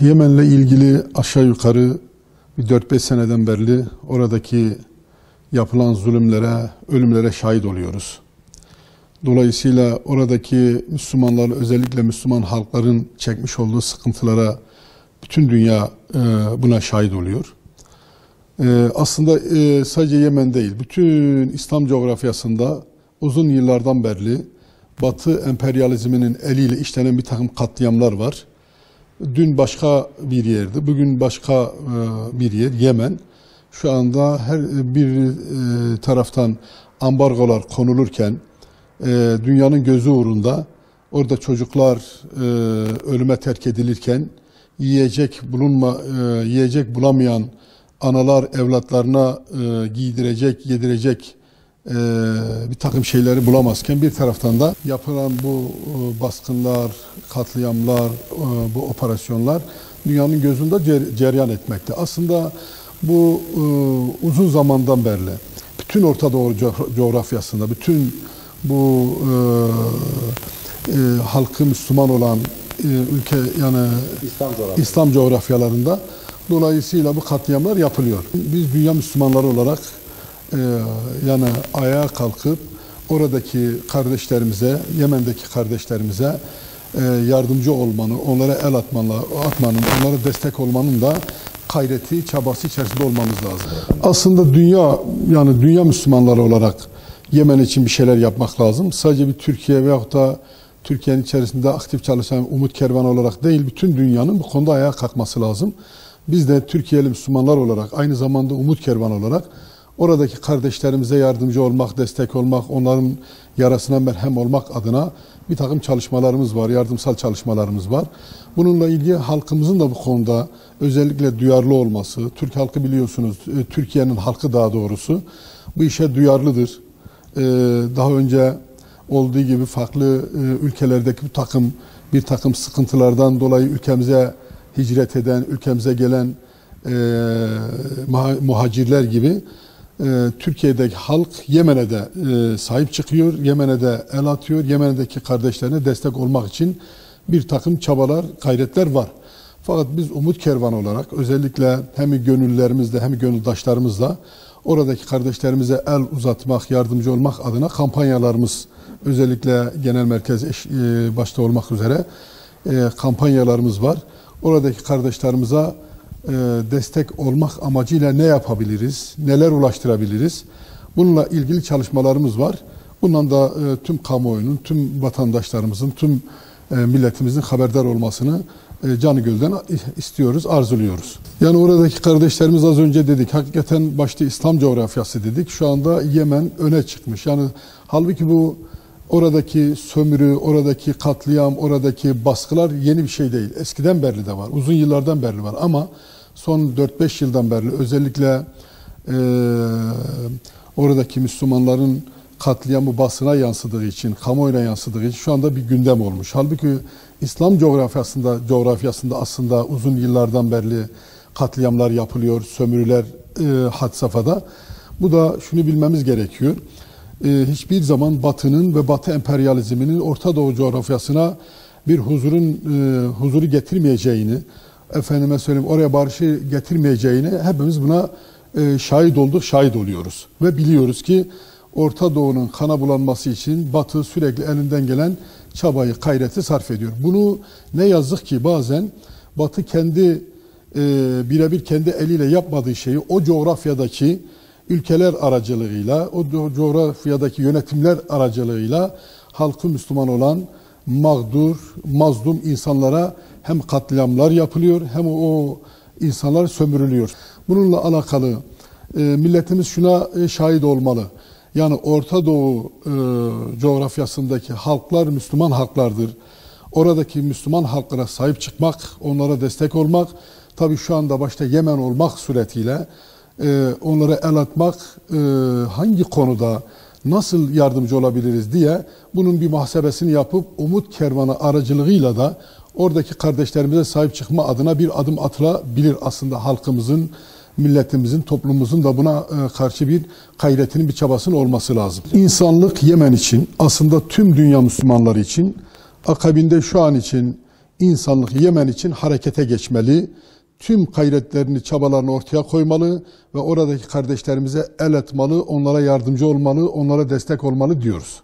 Yemen'le ilgili aşağı yukarı bir 4-5 seneden beri oradaki yapılan zulümlere, ölümlere şahit oluyoruz. Dolayısıyla oradaki Müslümanlar, özellikle Müslüman halkların çekmiş olduğu sıkıntılara bütün dünya buna şahit oluyor. Aslında sadece Yemen değil, bütün İslam coğrafyasında uzun yıllardan beri Batı emperyalizminin eliyle işlenen bir takım katliamlar var. Dün başka bir yerdi, bugün başka bir yer, Yemen. Şu anda her bir taraftan ambargolar konulurken, dünyanın gözü uğrunda orada çocuklar ölüme terk edilirken, yiyecek bulamayan analar evlatlarına giydirecek, yedirecek bir takım şeyleri bulamazken bir taraftan da yapılan bu baskınlar, katliamlar, bu operasyonlar dünyanın gözünde cereyan etmekte. Aslında bu uzun zamandan beri bütün Orta Doğu coğrafyasında, bütün bu halkı Müslüman olan ülke, yani İslam coğrafyalarında dolayısıyla bu katliamlar yapılıyor. Biz dünya Müslümanları olarak yani ayağa kalkıp oradaki kardeşlerimize, Yemen'deki kardeşlerimize yardımcı olmanın, onlara el atmanın, onlara destek olmanın da gayreti, çabası içerisinde olmamız lazım. Aslında dünya Müslümanları olarak Yemen için bir şeyler yapmak lazım. Sadece bir Türkiye veyahut da Türkiye'nin içerisinde aktif çalışan Umut Kervanı olarak değil, bütün dünyanın bu konuda ayağa kalkması lazım. Biz de Türkiye'li Müslümanlar olarak, aynı zamanda Umut Kervanı olarak oradaki kardeşlerimize yardımcı olmak, destek olmak, onların yarasına merhem olmak adına bir takım çalışmalarımız var, yardımsal çalışmalarımız var. Bununla ilgili halkımızın da bu konuda özellikle duyarlı olması, Türk halkı biliyorsunuz, Türkiye'nin halkı daha doğrusu bu işe duyarlıdır. Daha önce olduğu gibi farklı ülkelerdeki bir takım sıkıntılardan dolayı ülkemize hicret eden, ülkemize gelen muhacirler gibi Türkiye'deki halk Yemen'e de sahip çıkıyor, Yemen'e de el atıyor, Yemen'deki kardeşlerine destek olmak için bir takım çabalar, gayretler var. Fakat biz Umut Kervanı olarak özellikle hem gönüllerimizle hem gönüldaşlarımızla oradaki kardeşlerimize el uzatmak, yardımcı olmak adına kampanyalarımız, özellikle genel merkez başta olmak üzere kampanyalarımız var. Oradaki kardeşlerimize destek olmak amacıyla ne yapabiliriz, neler ulaştırabiliriz? Bununla ilgili çalışmalarımız var. Bundan da tüm kamuoyunun, tüm vatandaşlarımızın, tüm milletimizin haberdar olmasını canı gölden istiyoruz, arzuluyoruz. Yani oradaki kardeşlerimiz az önce dedik, hakikaten başta İslam coğrafyası dedik. Şu anda Yemen öne çıkmış. Yani halbuki bu oradaki sömürü, oradaki katliam, oradaki baskılar yeni bir şey değil. Eskiden beri de var, uzun yıllardan beri var ama son 4-5 yıldan beri özellikle oradaki Müslümanların katliamı basına yansıdığı için, kamuoyuna yansıdığı için şu anda bir gündem olmuş. Halbuki İslam coğrafyasında aslında uzun yıllardan beri katliamlar yapılıyor, sömürüler had safhada. Bu da şunu bilmemiz gerekiyor. Hiçbir zaman Batı'nın ve Batı emperyalizminin Orta Doğu coğrafyasına bir huzuru getirmeyeceğini, efendime söyleyeyim oraya barışı getirmeyeceğini hepimiz buna şahit olduk, şahit oluyoruz. Ve biliyoruz ki Orta Doğu'nun kana bulanması için Batı sürekli elinden gelen çabayı, gayreti sarf ediyor. Bunu ne yazık ki bazen Batı birebir kendi eliyle yapmadığı şeyi o coğrafyadaki ülkeler aracılığıyla, o coğrafyadaki yönetimler aracılığıyla halkı Müslüman olan mağdur, mazlum insanlara hem katliamlar yapılıyor hem o insanlar sömürülüyor. Bununla alakalı milletimiz şuna şahit olmalı. Yani Orta Doğu coğrafyasındaki halklar Müslüman halklardır. Oradaki Müslüman halklara sahip çıkmak, onlara destek olmak, tabii şu anda başta Yemen olmak suretiyle onlara el atmak, hangi konuda nasıl yardımcı olabiliriz diye bunun bir muhasebesini yapıp Umut Kervanı aracılığıyla da oradaki kardeşlerimize sahip çıkma adına bir adım atılabilir. Aslında halkımızın, milletimizin, toplumumuzun da buna karşı bir gayretinin, bir çabasının olması lazım. İnsanlık Yemen için, aslında tüm dünya Müslümanları için, akabinde şu an için insanlık Yemen için harekete geçmeli. Tüm gayretlerini, çabalarını ortaya koymalı ve oradaki kardeşlerimize el atmalı, onlara yardımcı olmalı, onlara destek olmalı diyoruz.